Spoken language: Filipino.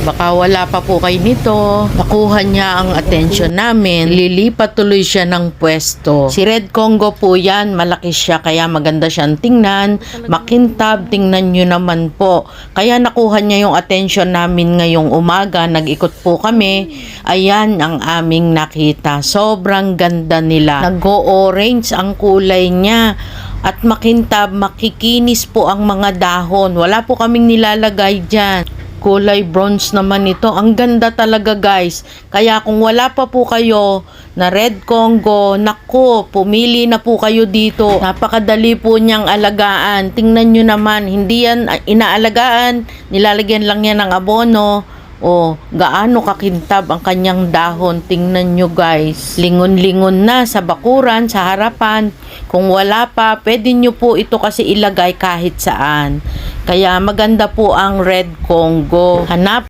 Baka wala pa po kayo nito. Nakuha niya ang atensyon namin. Lilipat tuloy siya ng pwesto. Si Red Congo po yan. Malaki siya kaya maganda siyang tingnan. Makintab, tingnan nyo naman po. Kaya nakuha niya yung atensyon namin ngayong umaga. Nag-ikot po kami. Ayan ang aming nakita. Sobrang ganda nila. Nag-o-orange ang kulay niya. At makintab, makikinis po ang mga dahon. Wala po kaming nilalagay dyan. Kulay bronze naman ito. Ang ganda talaga guys. Kaya kung wala pa po kayo na Red Congo, naku, pumili na po kayo dito. Napakadali po niyang alagaan. Tingnan nyo naman, hindi yan inaalagaan. Nilalagyan lang yan ng abono. O, gaano kakintab ang kanyang dahon. Tingnan nyo guys. Lingon-lingon na sa bakuran, sa harapan. Kung wala pa, pwede nyo po ito kasi ilagay kahit saan. Kaya maganda po ang Red Congo. Hanap